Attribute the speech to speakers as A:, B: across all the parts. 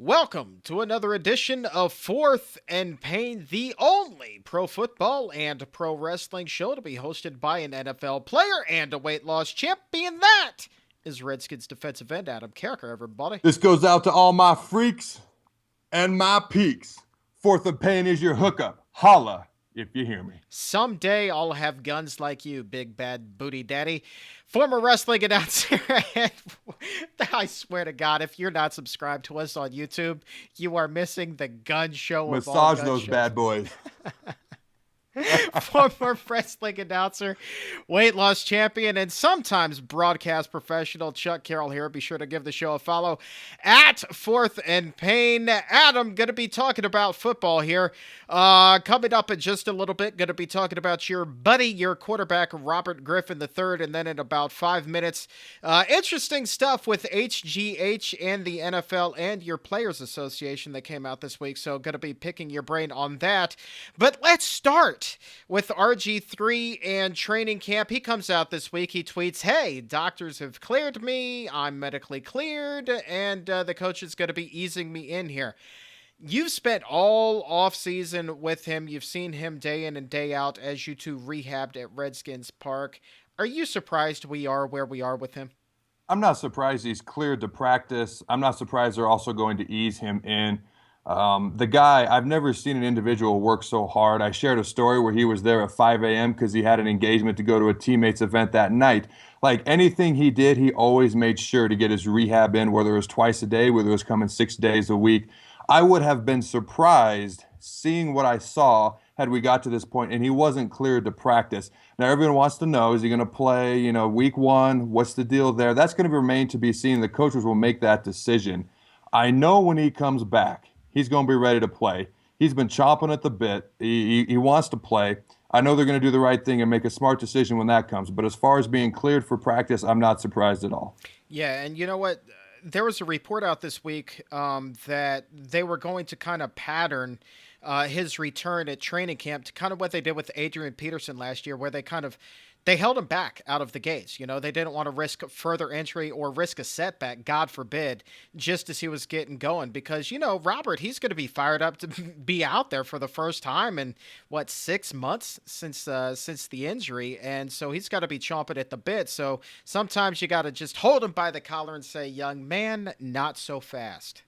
A: Welcome to another edition of Fourth and Pain, the only pro football and pro wrestling show to be hosted by an NFL player and a weight loss champion. That is Redskins defensive end Adam Carriker, everybody.
B: This goes out to all my freaks and my peaks. Fourth and Pain is your hookup. Holla if you hear me.
A: Someday I'll have guns like you, big bad booty daddy. Former wrestling announcer. I swear to God, if you're not subscribed to us on YouTube, you are missing the gun show of all
B: Massage
A: gun
B: those
A: shows.
B: bad boys.
A: Former wrestling announcer, weight loss champion, and sometimes broadcast professional Chuck Carroll here. Be sure to give the show a follow at Fourth and Pain. Adam, going to be talking about football here. Coming up in just a little bit, going to be talking about your buddy, your quarterback, Robert Griffin III, and then in about 5 minutes, interesting stuff with HGH and the NFL and your Players Association that came out this week. So going to be picking your brain on that. But let's start with RG3 and training camp. He comes out this week. He tweets, "Hey, doctors have cleared me. I'm medically cleared, and the coach is going to be easing me in here." You've spent all off season with him. You've seen him day in and day out as you two rehabbed at Redskins Park. Are you surprised we are where we are with him?
B: I'm not surprised he's cleared to practice. I'm not surprised they're also going to ease him in. The guy, I've never seen an individual work so hard. I shared a story where he was there at 5 a.m. because he had an engagement to go to a teammate's event that night. Like anything he did, he always made sure to get his rehab in, whether it was twice a day, whether it was coming 6 days a week. I would have been surprised seeing what I saw had we got to this point and he wasn't cleared to practice. Now, everyone wants to know, is he going to play, week one? What's the deal there? That's going to remain to be seen. The coaches will make that decision. I know when he comes back, he's going to be ready to play. He's been chomping at the bit. He wants to play. I know they're going to do the right thing and make a smart decision when that comes. But as far as being cleared for practice, I'm not surprised at all.
A: Yeah, and you know what? There was a report out this week that they were going to kind of pattern his return at training camp to kind of what they did with Adrian Peterson last year, where they held him back out of the gates. They didn't want to risk further injury or risk a setback, God forbid, just as he was getting going. Because, Robert, he's going to be fired up to be out there for the first time in, 6 months since the injury. And so he's got to be chomping at the bit. So sometimes you got to just hold him by the collar and say, young man, not so fast.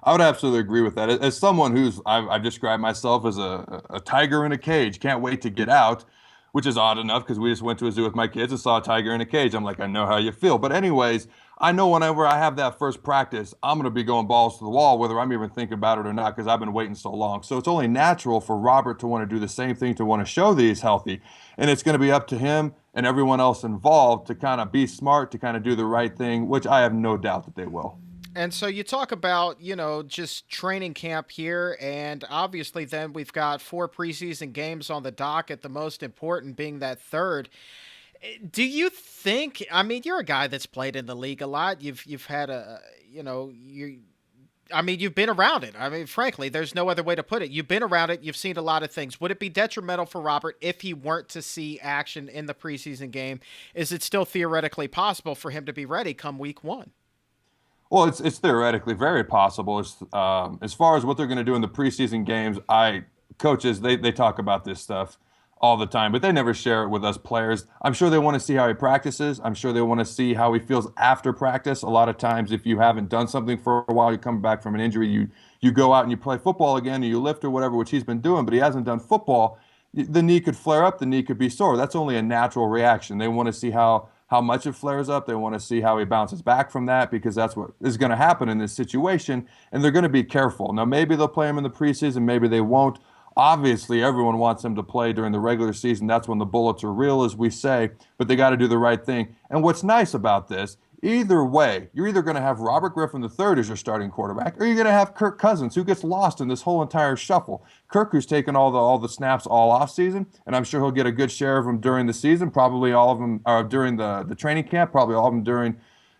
B: I would absolutely agree with that. As someone I've described myself as a tiger in a cage, can't wait to get out, which is odd enough because we just went to a zoo with my kids and saw a tiger in a cage. I'm like, I know how you feel. But anyways, I know whenever I have that first practice, I'm going to be going balls to the wall, whether I'm even thinking about it or not, because I've been waiting so long. So it's only natural for Robert to want to do the same thing, to want to show that he's healthy. And it's going to be up to him and everyone else involved to kind of be smart, to kind of do the right thing, which I have no doubt that they will.
A: And so you talk about, just training camp here, and obviously then we've got 4 preseason games on the docket, the most important being that third. Do you think, you're a guy that's played in the league a lot. You've had you've been around it. Frankly, there's no other way to put it. You've been around it. You've seen a lot of things. Would it be detrimental for Robert if he weren't to see action in the preseason game? Is it still theoretically possible for him to be ready come week 1?
B: Well, it's theoretically very possible. As far as what they're going to do in the preseason games, coaches, they talk about this stuff all the time, but they never share it with us players. I'm sure they want to see how he practices. I'm sure they want to see how he feels after practice. A lot of times, if you haven't done something for a while, you're coming back from an injury, you go out and you play football again, or you lift or whatever, which he's been doing, but he hasn't done football. The knee could flare up, the knee could be sore. That's only a natural reaction. They want to see how much it flares up. They want to see how he bounces back from that, because that's what is going to happen in this situation, and they're going to be careful. Now, maybe they'll play him in the preseason, maybe they won't. Obviously, everyone wants him to play during the regular season. That's when the bullets are real, as we say, but they got to do the right thing. And what's nice about this, either way, you're either going to have Robert Griffin III as your starting quarterback, or you're going to have Kirk Cousins, who gets lost in this whole entire shuffle. Kirk, who's taken all the snaps all off season, and I'm sure he'll get a good share of them during the season, probably all of them during the training camp, probably all of them during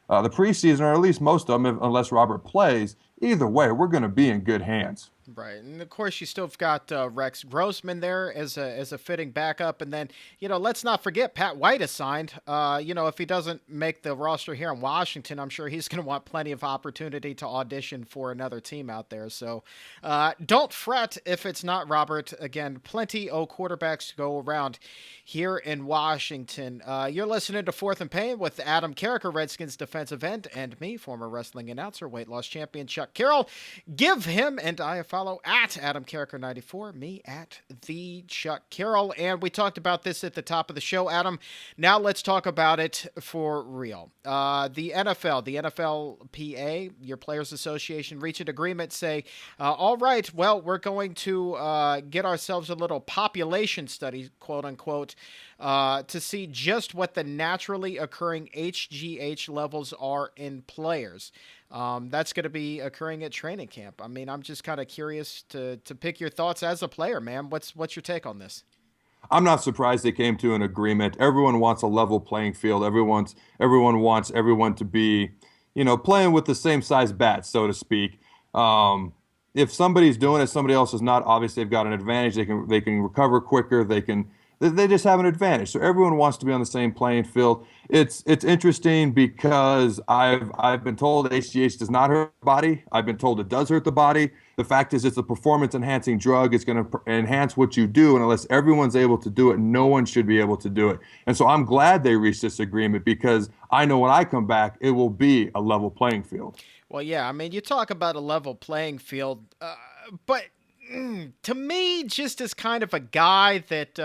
B: the preseason, or at least most of them, unless Robert plays. either way, we're going to be in good hands.
A: Right, and of course you still have got Rex Grossman there as a fitting backup, and then let's not forget Pat White is signed. If he doesn't make the roster here in Washington, I'm sure he's going to want plenty of opportunity to audition for another team out there. So don't fret if it's not Robert. Again, plenty of quarterbacks to go around here in Washington. You're listening to Fourth and Pain with Adam Carriker, Redskins defensive end, and me, former wrestling announcer, weight loss champion Chuck Carroll. Give him and I a follow at Adam Carriker 94, me at the Chuck Carroll. And we talked about this at the top of the show, Adam. Now let's talk about it for real. The NFL, the NFLPA, your Players Association, reach an agreement, say, all right, well, we're going to get ourselves a little population study, quote unquote, to see just what the naturally occurring HGH levels are in players. That's going to be occurring at training camp. I mean, I'm just kind of curious to pick your thoughts as a player, man. What's your take on this?
B: I'm not surprised they came to an agreement. Everyone wants a level playing field. Everyone wants everyone to be, playing with the same size bat, so to speak. If somebody's doing it, somebody else is not. Obviously, they've got an advantage. They can recover quicker. They just have an advantage. So everyone wants to be on the same playing field. It's interesting because I've been told HGH does not hurt the body. I've been told it does hurt the body. The fact is it's a performance enhancing drug. It's going to enhance what you do. And unless everyone's able to do it, no one should be able to do it. And so I'm glad they reached this agreement because I know when I come back, it will be a level playing field.
A: Well, yeah, I mean, you talk about a level playing field, but to me, just as kind of a guy that,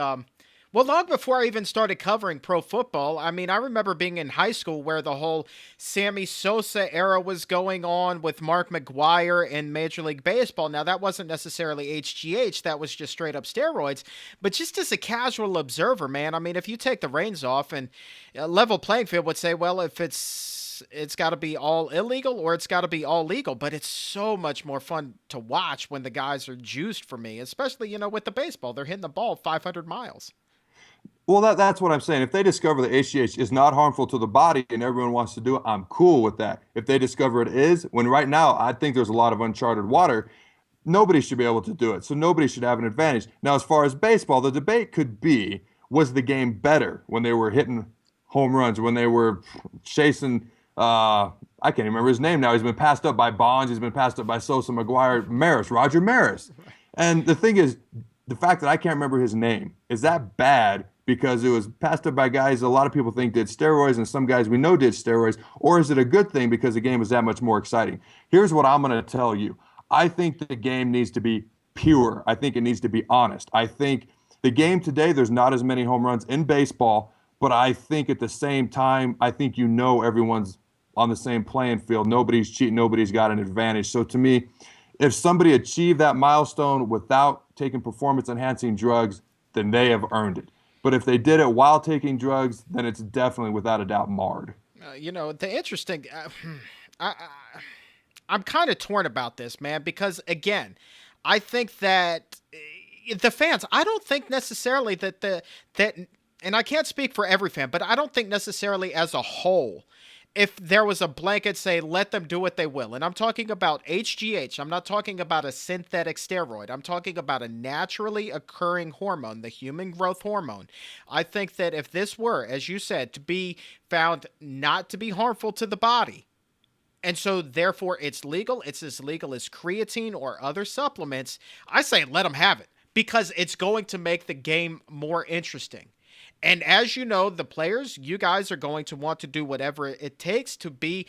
A: long before I even started covering pro football, I mean, I remember being in high school where the whole Sammy Sosa era was going on with Mark McGwire in Major League Baseball. Now, that wasn't necessarily HGH. That was just straight up steroids. But just as a casual observer, man, I mean, if you take the reins off and a level playing field would say, well, if it's got to be all illegal or it's got to be all legal, but it's so much more fun to watch when the guys are juiced for me, especially, with the baseball. They're hitting the ball 500 miles.
B: Well, that's what I'm saying. If they discover that HGH is not harmful to the body and everyone wants to do it, I'm cool with that. If they discover it is, when right now I think there's a lot of uncharted water, nobody should be able to do it. So nobody should have an advantage. Now, as far as baseball, the debate could be, was the game better when they were hitting home runs, when they were chasing I can't even remember his name now. He's been passed up by Bonds. He's been passed up by Sosa, McGwire, Roger Maris. And the thing is, the fact that I can't remember his name, is that bad because it was passed up by guys a lot of people think did steroids and some guys we know did steroids? Or is it a good thing because the game is that much more exciting? Here's what I'm going to tell you. I think the game needs to be pure. I think it needs to be honest. I think the game today, there's not as many home runs in baseball, but I think at the same time, I think everyone's on the same playing field. Nobody's cheating. Nobody's got an advantage. So to me, if somebody achieved that milestone without taking performance-enhancing drugs, then they have earned it. But if they did it while taking drugs, then it's definitely, without a doubt, marred.
A: The interesting, I'm kind of torn about this, man, because again, I think that the fans, I don't think necessarily that and I can't speak for every fan, but I don't think necessarily as a whole, if there was a blanket say, let them do what they will. And I'm talking about HGH. I'm not talking about a synthetic steroid. I'm talking about a naturally occurring hormone, the human growth hormone. I think that if this were, as you said, to be found not to be harmful to the body, and so therefore it's legal, it's as legal as creatine or other supplements, I say let them have it because it's going to make the game more interesting. And as you know, the players, you guys are going to want to do whatever it takes to be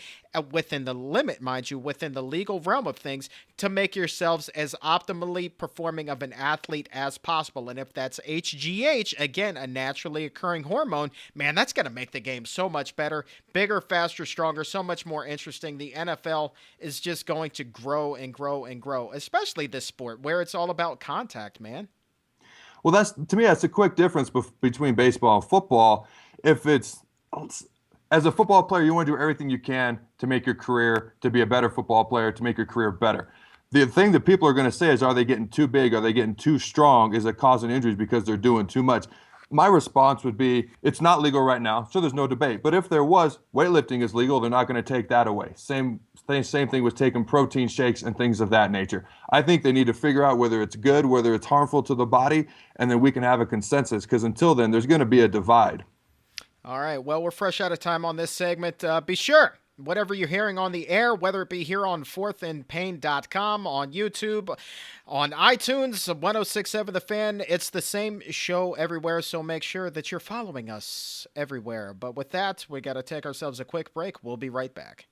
A: within the limit, mind you, within the legal realm of things, to make yourselves as optimally performing of an athlete as possible. And if that's HGH, again, a naturally occurring hormone, man, that's going to make the game so much better, bigger, faster, stronger, so much more interesting. The NFL is just going to grow and grow and grow, especially this sport where it's all about contact, man.
B: Well, to me, that's a quick difference between baseball and football. If it's, as a football player, you want to do everything you can to make your career, to be a better football player, to make your career better. The thing that people are going to say is, are they getting too big? Are they getting too strong? Is it causing injuries because they're doing too much? My response would be, it's not legal right now, so there's no debate. But if there was, weightlifting is legal. They're not going to take that away. Same thing with taking protein shakes and things of that nature. I think they need to figure out whether it's good, whether it's harmful to the body, and then we can have a consensus, because until then, there's going to be a divide.
A: All right. Well, we're fresh out of time on this segment. Be sure, whatever you're hearing on the air, whether it be here on fourthandpain.com, on YouTube, on iTunes, 1067 The Fan, it's the same show everywhere, so make sure that you're following us everywhere. But with that, we got to take ourselves a quick break. We'll be right back.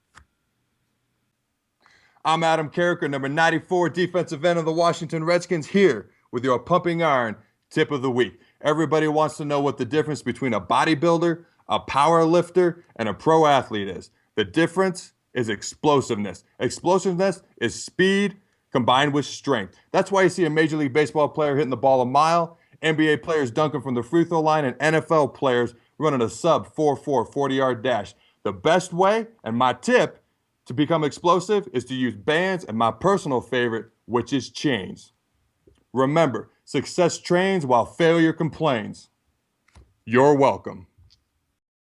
B: I'm Adam Carriker, number 94, defensive end of the Washington Redskins, here with your pumping iron tip of the week. Everybody wants to know what the difference between a bodybuilder, a power lifter, and a pro athlete is. The difference is explosiveness. Explosiveness is speed combined with strength. That's why you see a Major League Baseball player hitting the ball a mile, NBA players dunking from the free throw line, and NFL players running a sub 4.4 40-yard dash. The best way, and my tip, to become explosive is to use bands and my personal favorite, which is chains. Remember, success trains while failure complains. You're welcome.